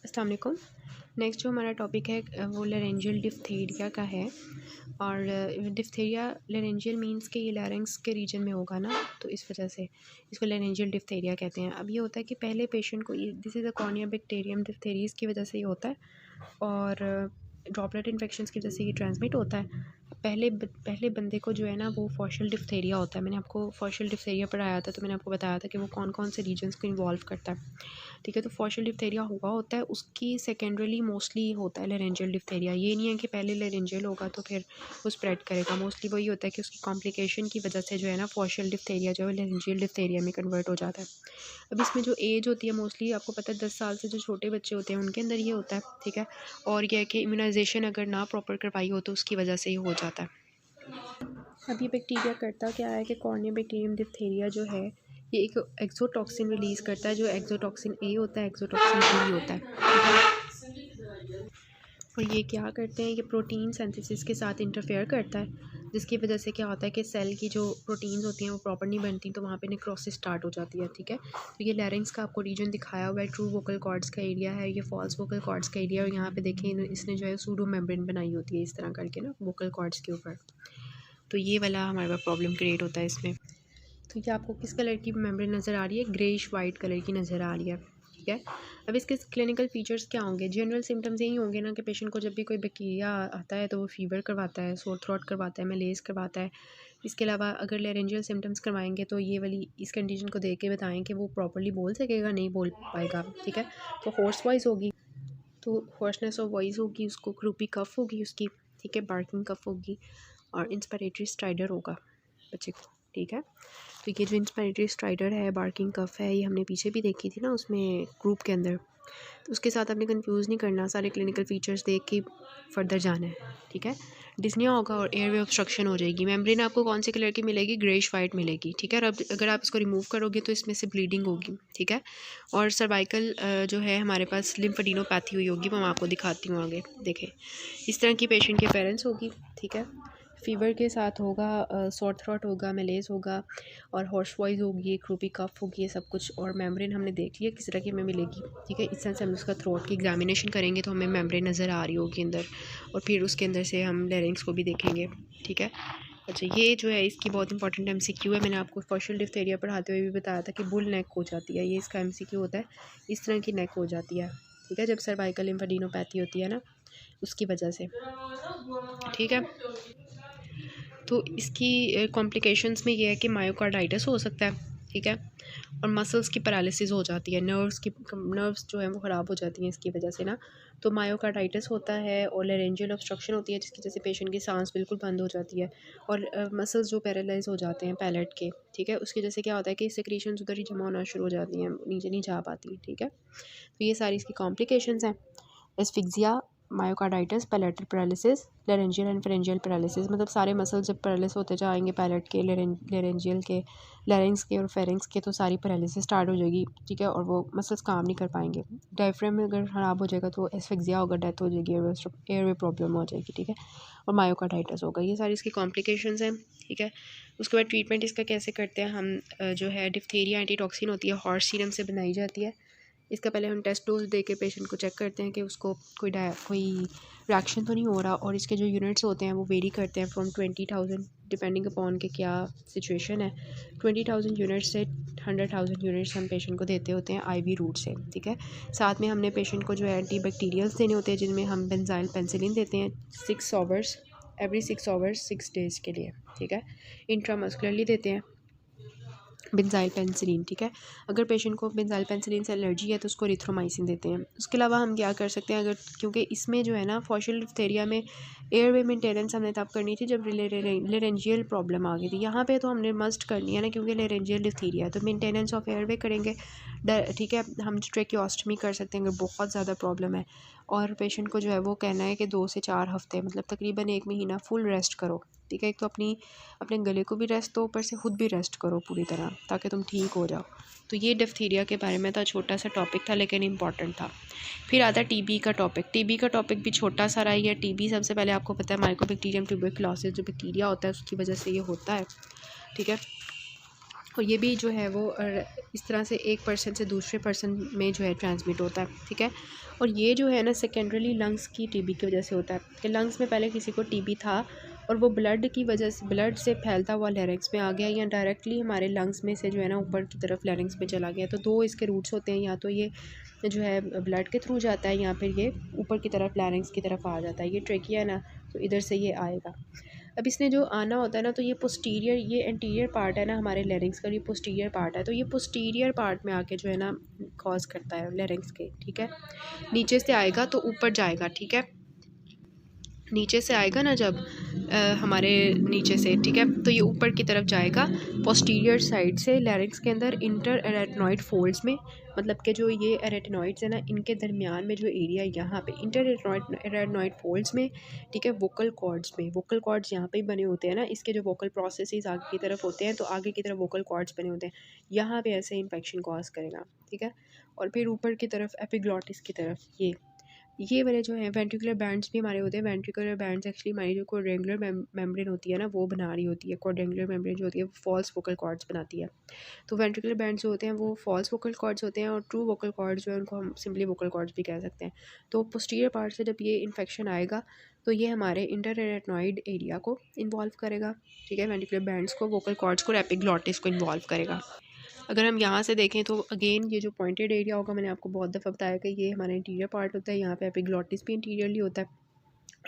अस्सलाम वालेकुम। नेक्स्ट जो हमारा टॉपिक है वो लेरेंजियल डिफ्थीरिया का है। और डिफ्थीरिया लेरेंजियल मींस कि ये लैरिंक्स के रीजन में होगा ना, तो इस वजह से इसको लेरेंजियल डिफ्थीरिया कहते हैं। अब ये होता है कि पहले पेशेंट को this is a corynebacterium diphtheriae की वजह से ये होता है और ड्रॉपलेट इन्फेक्शंस की वजह से ये ट्रांसमिट होता है। पहले बंदे को जो है ना वो फॉशल डिफ्थीरिया होता है। मैंने आपको फॉशल डिफ्थीरिया पढ़ाया था, तो मैंने आपको बताया था कि वो कौन कौन से रीजन्स को इन्वॉल्व करता है। ठीक है, तो फॉशल डिफ्थीरिया हुआ होता है, उसकी सेकेंडरली मोस्टली होता है लेरेंजियल डिफ्थीरिया। ये नहीं है कि पहले लेरेंजियल होगा तो फिर वो स्प्रेड करेगा। मोस्टली वही होता है कि उसकी कॉम्प्लिकेशन की वजह से जो है ना फॉशल डिफ्थीरिया जो है लेरेंजियल डिफ्थीरिया में कन्वर्ट हो जाता है। अब इसमें जो एज होती है मोस्टली आपको पता है 10 साल से जो छोटे बच्चे होते हैं उनके अंदर ये होता है। ठीक है, और यह है कि इम्यूनाइजेशन अगर ना प्रॉपर करवाई हो तो उसकी वजह से ही हो जाता है। अब ये बैक्टीरिया करता क्या है कि कॉर्निया बैक्टीरियम डिप्थीरिया जो है ये एक एक्सोटॉक्सिन रिलीज़ करता है, जो एक्सोटॉक्सिन ए होता है, एक्सोटॉक्सिन बी होता है। और ये क्या करते हैं, ये प्रोटीन सिंथेसिस के साथ इंटरफेयर करता है, जिसकी वजह से क्या होता है कि सेल की जो प्रोटीन्स होती हैं वो प्रॉपर नहीं बनती, तो वहाँ पे नेक्रोसिस स्टार्ट हो जाती है। ठीक है, तो ये लैरिंग्स का आपको रीजन दिखाया हुआ है, ट्रू वोकल कॉर्ड्स का एरिया है, ये फॉल्स वोकल कॉर्ड्स का एरिया है। और यहाँ पे देखें इसने जो है सूडो मेम्ब्रेन बनाई होती है इस तरह करके ना वोकल कॉर्ड्स के ऊपर। तो ये वाला हमारे पास प्रॉब्लम क्रिएट होता है इसमें। तो ये आपको किस कलर की मेम्ब्रेन नज़र आ रही है? ग्रेइश वाइट कलर की नज़र आ रही है। ठीक है, अब इसके क्लिनिकल फीचर्स क्या होंगे? जनरल सिम्टम्स यही होंगे ना कि पेशेंट को जब भी कोई बैक्टीरिया आता है तो वो फीवर करवाता है, सोर थ्रोट करवाता है, मलेज करवाता है। इसके अलावा अगर लेरेंजियल सिम्टम्स करवाएंगे तो ये वाली इस कंडीशन को देख के बताएं कि वो प्रॉपरली बोल सकेगा, नहीं बोल पाएगा। ठीक है, तो हॉर्स वॉइस होगी, तो हॉर्सनेस ऑफ वॉइस होगी, उसको क्रूपी कफ होगी उसकी। ठीक है, बार्किंग कफ होगी और इंस्पिरेटरी स्ट्राइडर होगा बच्चे को। ठीक है, तो ये जो इंस्पिरेटरी स्ट्राइडर है, बार्किंग कफ है, ये हमने पीछे भी देखी थी ना उसमें ग्रुप के अंदर, तो उसके साथ आपने कंफ्यूज नहीं करना, सारे क्लिनिकल फीचर्स देख के फर्दर जाना है। ठीक है, डिस्निया होगा और एयरवे ऑब्स्ट्रक्शन हो जाएगी। मेम्ब्रेन आपको कौन से कलर की मिलेगी? ग्रेइश वाइट मिलेगी। ठीक है, और अब अगर आप इसको रिमूव करोगे तो इसमें से ब्लीडिंग होगी। ठीक है, और सर्वाइकल जो है हमारे पास लिम्फेडिनोपैथी हुई होगी, वो मैं आपको दिखाती हूँ आगे। देखें इस तरह की पेशेंट की पेरेंट्स होगी। ठीक है, फीवर के साथ होगा, सोर थ्रोट होगा, मलेज होगा और हॉर्स वॉइस होगी, क्रूपी कफ होगी, ये सब कुछ। और मेम्ब्रेन हमने देख लिया किस तरह की हमें मिलेगी। ठीक है, इस तरह से हम उसका थ्रोट की एग्जामिनेशन करेंगे तो हमें मेम्ब्रेन नज़र आ रही होगी अंदर, और फिर उसके अंदर से हम लेरिंग्स को भी देखेंगे। ठीक है, अच्छा ये जो है इसकी बहुत इंपॉर्टेंट एमसीक्यू है। मैंने आपको फॉशल डिफ्थीरिया पढ़ाते हुए भी बताया था कि बुल नेक हो जाती है, ये इसका एमसीक्यू होता है, इस तरह की नेक हो जाती है। ठीक है, जब सर्वाइकल लिम्फेडिनोपैथी होती है ना उसकी वजह से। ठीक है, तो इसकी कॉम्प्लिकेशंस में ये है कि मायोकार्डाइटिस हो सकता है। ठीक है, और मसल्स की पैरालिसिस हो जाती है, नर्व्स जो है वो ख़राब हो जाती हैं इसकी वजह से ना। तो मायोकार्डाइटिस होता है और लेरेंजियल ऑब्स्ट्रक्शन होती है, जिसकी वजह से पेशेंट की सांस बिल्कुल बंद हो जाती है और मसल्स जो पैरालाइज हो जाते हैं पैलेट के। ठीक है, उसकी वजह से क्या होता है कि सेक्रीशंस उधर ही जमा होना शुरू हो जाती हैं, नीचे नहीं जा पाती। ठीक है, तो ये सारी इसकी कॉम्प्लिकेशंस हैं। Asphyxia, myocarditis, palatal paralysis, laryngeal and pharyngeal paralysis, मतलब सारे मसल जब पैरालिस होते जाएंगे पैलेट के, लेरेंजियल के, लेरिंग्स के और फेरिंग्स के, तो सारी पैरालिसिस स्टार्ट हो जाएगी। ठीक है, और वो मसल्स काम नहीं कर पाएंगे। डायफ्राम में अगर ख़राब हो जाएगा तो एस्फिक्सिया होगा, डेथ हो जाएगी, एयरवे प्रॉब्लम हो जाएगी। ठीक है, और मायोकार्डाइटिस होगा। ये सारी इसकी कॉम्प्लिकेशंस हैं। ठीक है, उसके बाद ट्रीटमेंट इसका कैसे करते हैं हम, जो है डिप्थीरिया एंटीटॉक्सिन होती है, हॉर्स सीरम से बनाई जाती है। इसका पहले हम टेस्ट डोज दे के पेशेंट को चेक करते हैं कि उसको कोई रिएक्शन तो नहीं हो रहा। और इसके जो यूनिट्स होते हैं वो वेरी करते हैं फ्रॉम 20,000, डिपेंडिंग अपॉन के क्या सिचुएशन है। 20,000 यूनिट्स से 100,000 यूनिट्स हम पेशेंट को देते होते हैं आईवी रूट से। ठीक है, साथ में हमने पेशेंट को जो है एंटी बैक्टीरियल्स देने होते हैं, जिनमें हम बेंजाइल पेंसिलिन देते हैं 6 आवर्स, एवरी 6 आवर्स 6 डेज़ के लिए। ठीक है, इंट्रामस्कुलरली देते हैं बेंजाइल पेंसिलिन। ठीक है, अगर पेशेंट को बेंजाइल पेंसिलिन से एलर्जी है तो उसको एरिथ्रोमाइसिन देते हैं। उसके अलावा हम क्या कर सकते हैं, अगर क्योंकि इसमें जो है ना फॉशल डिप्थीरिया में एयरवे मेंटेनेंस हमने तब करनी थी जब लेरेंजियल प्रॉब्लम आ गई थी। यहाँ पे तो हमने मस्ट करनी है ना, क्योंकि लेरेंजियल डिप्थीरिया है तो मेंटेनेंस ऑफ एयरवे करेंगे। ठीक है, हम ट्रेकियोस्टमी कर सकते हैं अगर बहुत ज़्यादा प्रॉब्लम है। और पेशेंट को जो है वो कहना है कि 2 से 4 हफ्ते, मतलब तकरीबन 1 महीना फुल रेस्ट करो। ठीक है, एक तो अपने गले को भी रेस्ट दो, ऊपर से खुद भी रेस्ट करो पूरी तरह, ताकि तुम ठीक हो जाओ। तो ये डिप्थीरिया के बारे में था, छोटा सा टॉपिक था लेकिन इम्पॉर्टेंट था। फिर आता है टीबी का टॉपिक। टीबी का टॉपिक भी छोटा सा रहा है। टीबी सबसे पहले आपको पता है माइकोबैक्टीरियम ट्यूबरकुलोसिस जो बैक्टीरिया होता है उसकी वजह से ये होता है। ठीक है, और ये भी जो है वो इस तरह से एक पर्सन से दूसरे पर्सन में जो है ट्रांसमिट होता है, ठीक है। और ये जो है ना सेकेंडरली लंग्स की टीबी की वजह से होता है कि लंग्स में पहले किसी को टीबी था और वो ब्लड की वजह से, ब्लड से फैलता हुआ लैरिंग्स में आ गया या डायरेक्टली हमारे लंग्स में से जो है ना ऊपर की तरफ लैरिंग्स में चला गया। तो दो इसके रूट्स होते हैं, या तो ये जो है ब्लड के थ्रू जाता है या फिर ये ऊपर की तरफ लैरिंग्स की तरफ आ जाता है। ये ट्रेकिया है ना, तो इधर से ये आएगा। अब इसने जो आना होता है ना, तो ये पोस्टीरियर, ये एंटीरियर पार्ट है ना हमारे लैरिंग्स का, ये पोस्टीरियर पार्ट है, तो ये पोस्टीरियर पार्ट में आके जो है ना कॉज करता है लैरिंग्स के, ठीक है। नीचे से आएगा तो ऊपर जाएगा, ठीक है। नीचे से आएगा ना जब हमारे नीचे से, ठीक है, तो ये ऊपर की तरफ जाएगा पोस्टीरियर साइड से लैरिंग्स के अंदर इंटर एरेटिनॉइड फोल्ड्स में। मतलब कि जो ये एरेटिनॉइड्स है ना, इनके दरमियान में जो एरिया यहाँ पे इंटर एरेटिनॉइड फोल्ड्स में, ठीक है, वोकल कॉर्ड्स में, वोकल कॉर्ड्स यहाँ पे ही बने होते हैं ना, इसके जो वोकल प्रोसेसेस आगे की तरफ होते हैं, तो आगे की तरफ वोकल कॉर्ड्स बने होते हैं, यहाँ पे ऐसे इन्फेक्शन कॉज करेगा, ठीक है। और फिर ऊपर की तरफ एपिग्लॉटिस की तरफ ये वाले जो है वेंट्रिकुलर बैंड्स भी हमारे होते हैं। वेंट्रिकुलर बैंड्स एक्चुअली हमारी जो कोडेंगुलर मेम्ब्रेन होती है ना, वो बना रही होती है। कोडेंगुलर मेम्ब्रेन जो होती है वो फॉल्स वोकल कॉर्ड्स बनाती है। तो वेंट्रिकुलर बैंड्स जो होते हैं वो फॉल्स वोकल कॉर्ड्स होते हैं, और ट्रू वोकल कॉर्ड्स जो है उनको हम सिंपली वोकल कॉर्ड्स भी कह सकते हैं। तो पोस्टीरियर पार्ट से जब ये इन्फेक्शन आएगा तो ये हमारे इंटरएरेटिनॉइड एरिया को इन्वॉल्व करेगा, ठीक है, वेंट्रिकुलर बैंड्स को, वोकल कॉर्ड्स को और एपिग्लॉटिस को इन्वॉल्व करेगा। अगर हम यहाँ से देखें तो अगेन ये जो पॉइंटेड एरिया होगा, मैंने आपको बहुत दफ़ा बताया कि ये हमारा इंटीरियर पार्ट होता है, यहाँ पे एपिग्लॉटिस भी इंटीरियरली होता है।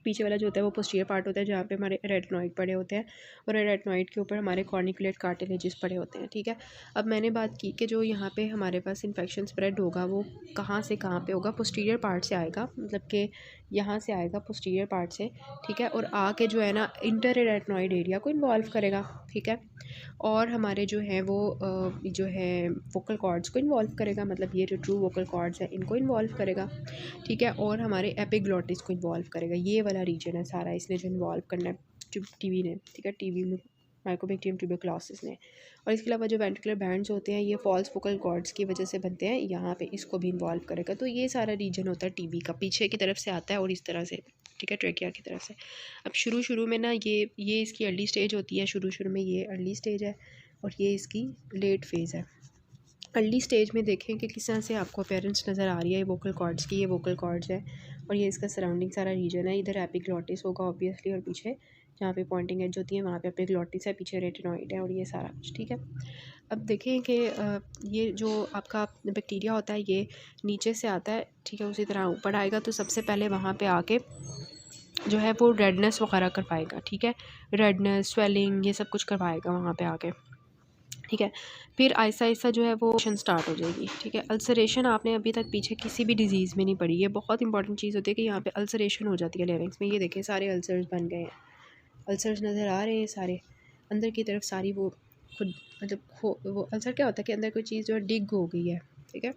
पीछे वाला जो होता है वो पोस्टीरियर पार्ट होता है, जहाँ पे हमारे रेटिनॉइड पड़े होते हैं, और रेटिनॉइड के ऊपर हमारे कॉर्निकुलेट कार्टिलेजेस पड़े होते हैं, ठीक है। अब मैंने बात की कि जो यहाँ पे हमारे पास इन्फेक्शन स्प्रेड होगा वो कहाँ से कहाँ पे होगा, पोस्टीरियर पार्ट से आएगा, मतलब कि यहाँ से आएगा पोस्टीरियर पार्ट से, ठीक है, और आके जो है ना इंटर रेटिनॉइड एरिया को इन्वॉल्व करेगा, ठीक है। और हमारे जो है वो जो है वोकल कॉर्ड्स को इन्वॉल्व करेगा, मतलब ये जो ट्रू वोकल कॉर्ड्स हैं इनको इन्वॉल्व करेगा, ठीक है, और हमारे एपिग्लॉटिस को इन्वॉल्व करेगा। ये वाला रीजन है सारा इसने जो इन्वॉल्व करना है टीबी ने, ठीक है, टीबी में माइकोबैक्टीरियम ट्यूबरक्लोसिस ने। और इसके अलावा जो वेंट्रिकुलर बैंड्स होते हैं ये फॉल्स वोकल कॉर्ड्स की वजह से बनते हैं, यहाँ पे इसको भी इन्वॉल्व करेगा। तो ये सारा रीजन होता है टीबी का, पीछे की तरफ से आता है और इस तरह से, ठीक है, ट्रेकिया की तरफ से। अब शुरू में ना ये इसकी अर्ली स्टेज होती है, शुरू में ये अर्ली स्टेज है और ये इसकी लेट फेज़ है। अर्ली स्टेज में देखें कि किस तरह से आपको अपीयरेंस नज़र आ रही है वोकल कॉर्ड्स की, ये वोकल कॉर्ड्स है और ये इसका सराउंडिंग सारा रीजन है। इधर एपिग्लॉटिस होगा ऑब्वियसली, और पीछे जहाँ पे पॉइंटिंग एज होती है वहाँ पे एपिग्लॉटिस है, पीछे रेटिनॉइड है और ये सारा कुछ, ठीक है। अब देखें कि ये जो आपका बैक्टीरिया होता है ये नीचे से आता है, ठीक है, उसी तरह ऊपर आएगा तो सबसे पहले वहाँ पे आके जो है वो रेडनेस वगैरह करवाएगा, ठीक है, रेडनेस, स्वेलिंग, ये सब कुछ करवाएगा वहाँ पे आके, ठीक है। फिर आहिस्ता आहिस्ता जो है वो अल्सरेशन स्टार्ट हो जाएगी, ठीक है। अल्सरेशन आपने अभी तक पीछे किसी भी डिजीज़ में नहीं पढ़ी, ये बहुत इंपॉर्टेंट चीज़ होती है कि यहाँ पे अल्सरेशन हो जाती है लैरिंक्स में। ये देखें सारे अल्सर्स बन गए हैं, अल्सर्स नज़र आ रहे हैं सारे अंदर की तरफ, सारी वो खुद मतलब वो अल्सर क्या होता है कि अंदर कोई चीज़ जो डिग हो गई है, ठीक है।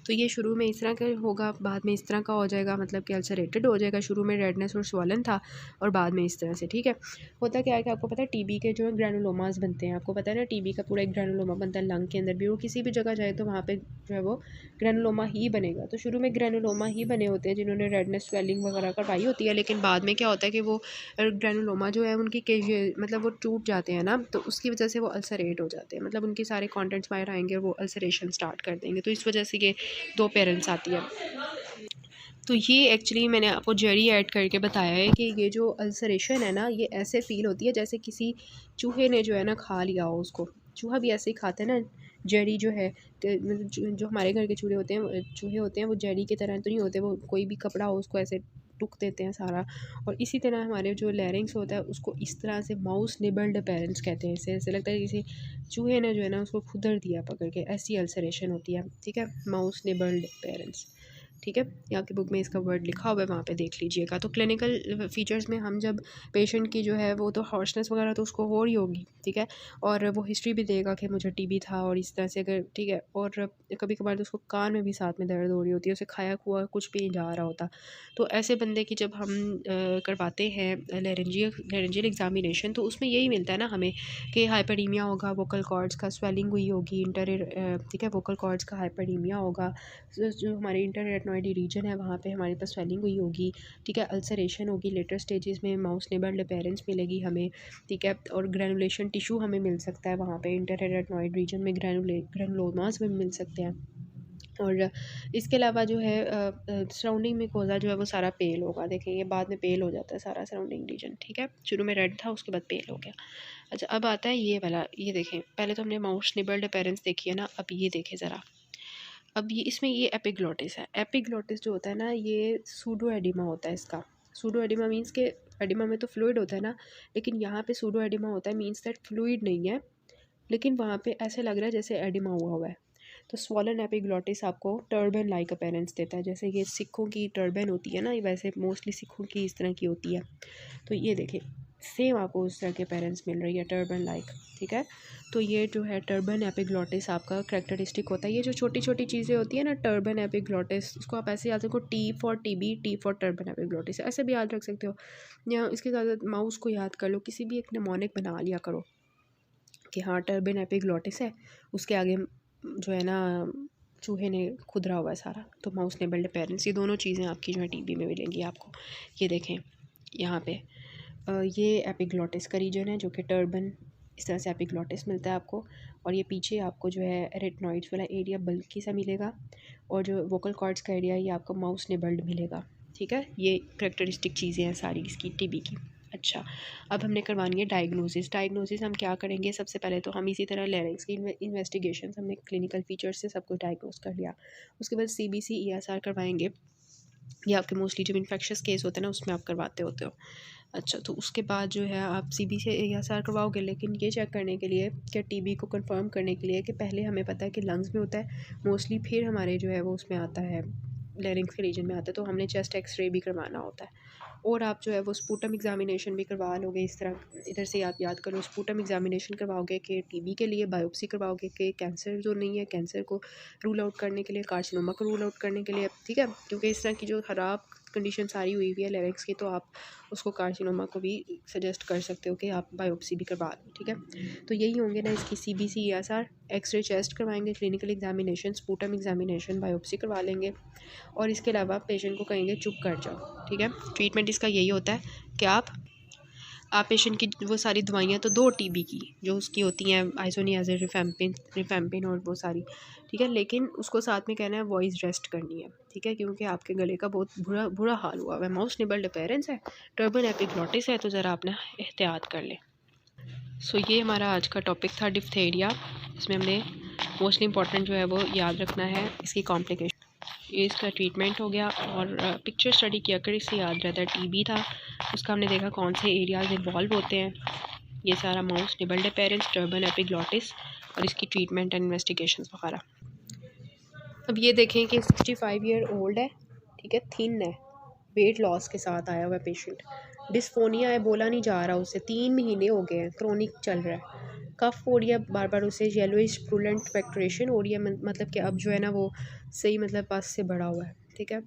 तो ये शुरू में इस तरह का होगा, बाद में इस तरह का हो जाएगा, मतलब कि अल्सरेटेड हो जाएगा। शुरू में रेडनेस और स्वॉलन था और बाद में इस तरह से, ठीक है। होता क्या है कि आपको पता है टीबी के जो है ग्रैनुलोमास बनते हैं, आपको पता है ना, टीबी का पूरा एक ग्रैनुलोमा बनता है लंग के अंदर भी, वो किसी भी जगह जाए तो वहाँ पे जो है वो ग्रैनुलोमा ही बनेगा। तो शुरू में ग्रैनुलोमा ही बने होते हैं जिन्होंने रेडनेस, स्वेलिंग वगैरह करवाई होती है, लेकिन बाद में क्या होता है कि वो ग्रैनुलोमा जो है उनकी मतलब वो टूट जाते हैं ना, तो उसकी वजह से वो अल्सरेट हो जाते हैं, मतलब उनके सारे कॉन्टेंट्स बाहर आएंगे और वो अल्सरेशन स्टार्ट कर देंगे। तो इस वजह से ये दो पेरेंट्स आती है। तो ये एक्चुअली मैंने आपको जड़ी ऐड करके बताया है कि ये जो अल्सरेशन है ना, ये ऐसे फील होती है जैसे किसी चूहे ने जो है ना खा लिया हो उसको। चूहा भी ऐसे ही खाता है ना, जड़ी जो है, जो हमारे घर के चूहे होते हैं वो जड़ी की तरह तो नहीं होते, वो कोई भी कपड़ा हो उसको ऐसे टुक देते हैं सारा। और इसी तरह हमारे जो लैरिंग्स होता है उसको इस तरह से माउस निबल्ड पेरेंट्स कहते हैं, इससे ऐसे लगता है किसी चूहे ने जो है ना उसको खुदर दिया पकड़ के, ऐसी अल्सरेशन होती है, ठीक है, माउस निबल्ड पेरेंट्स, ठीक है। ये आपकी बुक में इसका वर्ड लिखा हुआ है, वहाँ पे देख लीजिएगा। तो क्लिनिकल फीचर्स में हम जब पेशेंट की जो है वो तो हॉर्सनेस वगैरह तो उसको हो रही होगी, ठीक है, और वो हिस्ट्री भी देगा कि मुझे टीबी था और इस तरह से, अगर ठीक है, और कभी कभार तो उसको कान में भी साथ में दर्द हो रही होती है, उसे खाया हुआ कुछ भी नहीं जा रहा होता। तो ऐसे बंदे की जब हम करवाते हैं लैरेंजियल एग्जामिनेशन, तो उसमें यही मिलता है ना हमें कि हाइपरडीमिया होगा, वोकल कॉर्ड्स का स्वेलिंग हुई होगी, ठीक है, वोकल कॉर्ड्स का हाइपरडीमिया होगा, जो हमारे इंटर एरेटनॉइडी रीजन है, वहाँ पे हमारे पास स्वेलिंग हुई होगी, ठीक है, अल्सरेशन होगी, लेटर स्टेजेस में माउस नेबल्ड अपेरेंस मिलेगी हमें, ठीक है, और ग्रैनुलेशन टिश्यू हमें मिल सकता है वहाँ पे इंटर एरेटनॉइड रीजन में, ग्रैनुलोमास में मिल सकते हैं। और इसके अलावा जो है सराउंडिंग मिकोज़ा जो है वो सारा पेल होगा, देखेंगे बाद में पेल हो जाता है सारा सराउंडिंग रीजन, ठीक है, शुरू में रेड था उसके बाद पेल हो गया। अच्छा, अब आता है ये वाला, ये देखें, पहले तो हमने माउस निबल्ड अपेरेंस देखी है ना, अब ये देखें ज़रा, अब ये इसमें ये एपिग्लोटिस है। एपिग्लोटिस जो होता है ना, ये सूडो एडिमा होता है इसका। सूडो एडिमा मीन्स के एडिमा में तो फ्लूइड होता है ना, लेकिन यहाँ पे सूडो एडिमा होता है, मीन्स दैट फ्लूइड नहीं है, लेकिन वहाँ पे ऐसे लग रहा है जैसे एडिमा हुआ हुआ है। तो स्वॉलन एपिग्लोटिस आपको टर्बन लाइक अपेरेंस देता है, जैसे ये सिखों की टर्बन होती है ना, वैसे मोस्टली सिखों की इस तरह की होती है। तो ये देखें, सेम आपको उस तरह के पेरेंट्स मिल रही है टर्बन लाइक, ठीक है। तो ये जो है टर्बन एपिग्लोटिस आपका करेक्टरिस्टिक होता है। ये जो छोटी छोटी चीज़ें होती है ना, टर्बन एपिग्लोटिस, उसको आप ऐसे याद रखो, T for TB, T for turban epiglottis, ऐसे भी याद रख सकते हो, या इसके साथ माउस को याद कर लो, किसी भी एक निमोनिक बना लिया करो कि हाँ टर्बन एपिग्लोटिस है, उसके आगे जो है ना चूहे ने खुदरा हुआ है सारा, तो माउस नेबल्ड अपेरेंस, ये दोनों चीज़ें आपकी जो है टीबी में मिलेंगी आपको। ये देखें यहाँ पे ये एपिग्लोटिस का रीजन है, जो कि टर्बन, इस तरह से एपिग्लोटिस मिलता है आपको। और ये पीछे आपको जो है एरेटनॉइड्स वाला एरिया बल्कि सा मिलेगा, और जो वोकल कॉर्ड्स का एरिया ये आपको माउस नेबल्ड मिलेगा, ठीक है। ये करेक्टरिस्टिक चीज़ें हैं सारी इसकी टीबी की। अच्छा, अब हमने करवानी है डायग्नोसिस। डायग्नोसिस हम क्या करेंगे, सबसे पहले तो हम इसी तरह लेरिंग्स की इन्वेस्टिगेशन, हमने क्लिनिकल फीचर्स से सब कुछ डायग्नोस कर लिया, उसके बाद CBC ESR करवाएंगे, ये आपके मोस्टली जब इन्फेक्शस केस होते हैं ना उसमें आप करवाते होते हो। अच्छा, तो उसके बाद जो है आप CBC ESR करवाओगे, लेकिन ये चेक करने के लिए कि टीबी को कंफर्म करने के लिए कि पहले हमें पता है कि लंग्स में होता है मोस्टली, फिर हमारे जो है वो उसमें आता है लेरिंग्स के रीजन में आता है, तो हमने चेस्ट एक्सरे भी करवाना होता है। और आप जो है वो स्पूटम एग्जामिनेशन भी करवा लोगे, इस तरह इधर से आप याद करो, स्पूटम एग्जामिनेशन करवाओगे कि टीबी के लिए, बायोप्सी करवाओगे कि कैंसर जो नहीं है, कैंसर को रूल आउट करने के लिए, कार्सिनोमा को रूल आउट करने के लिए, ठीक है, क्योंकि इस तरह की जो ख़राब कंडीशन सारी हुई हुई है लेरिंग्स की, तो आप उसको कार्सिनोमा को भी सजेस्ट कर सकते हो कि आप बायोप्सी भी करवा लो, ठीक है। तो यही होंगे ना इसकी CBC ESR, एक्सरे चेस्ट करवाएंगे, clinical examination, sputum examination, biopsy करवा लेंगे, और इसके अलावा पेशेंट को कहेंगे चुप कर जाओ, ठीक है। ट्रीटमेंट इसका यही होता है कि आप पेशेंट की वो सारी दवाइयाँ, तो 2 टीबी की जो उसकी होती हैं, आइसोनियाज़िड, रिफेम्पिन और वो सारी, ठीक है, लेकिन उसको साथ में कहना है वॉइस रेस्ट करनी है, ठीक है, क्योंकि आपके गले का बहुत बुरा बुरा हाल हुआ है, माउस निबल्ड अपेरेंस है, टर्बन एपिग्लोटिस है, तो ज़रा अपना एहतियात कर लें। सो ये हमारा आज का टॉपिक था डिप्थेरिया, इसमें हमने मोस्टली इंपॉर्टेंट जो है वो याद रखना है, इसकी कॉम्प्लिकेशन, ये इसका ट्रीटमेंट हो गया, और पिक्चर स्टडी किया कर, इससे याद रहता है। टीबी था, उसका हमने देखा कौन से एरियाज इन्वॉल्व होते हैं, ये सारा mouse nibbled appearance, turban epiglottis, और इसकी ट्रीटमेंट एंड इन्वेस्टिगेशन वगैरह। अब ये देखें कि 65 ईयर ओल्ड है, ठीक है, थिन है, वेट लॉस के साथ आया हुआ है पेशेंट, डिस्फोनिया है, बोला नहीं जा रहा उससे, 3 महीने हो गए हैं, क्रोनिक चल रहा है, कफ हो रही है बार बार उसे, येलोइश प्रूलेंट फैक्टरेशन हो रही है, मतलब कि अब जो है ना वो सही मतलब पास से बढ़ा हुआ है, ठीक है।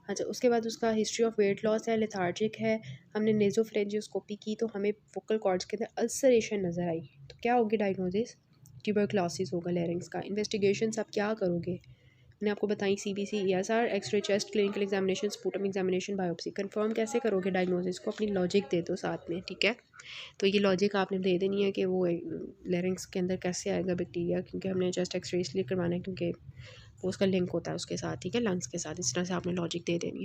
अच्छा, उसके बाद उसका हिस्ट्री ऑफ वेट लॉस है, लेथार्जिक है, हमने नेजोफ्रेंजियोस्कोपी की तो हमें वोकल कॉर्ड्स के अंदर अल्सरेशन नज़र आई, तो क्या होगी डायग्नोसिस, ट्यूबरक्लोसिस होगा लेरिंग्स का। इन्वेस्टिगेशन आप क्या करोगे, मैंने आपको बताई, CBC ESR, X ray chest, clinical examination, sputum examination, biopsy. Confirm कैसे करोगे डायग्नोसिस को, अपनी लॉजिक दे दो साथ में, ठीक है। तो ये लॉजिक आपने दे देनी है कि वो लेरिंग्स के अंदर कैसे आएगा बैक्टीरिया, क्योंकि हमने चेस्ट एक्सरे इसलिए करवाना है क्योंकि वो उसका लिंक होता है उसके साथ, ठीक है, लंग्स के साथ, इस तरह से आपने लॉजिक दे देनी है।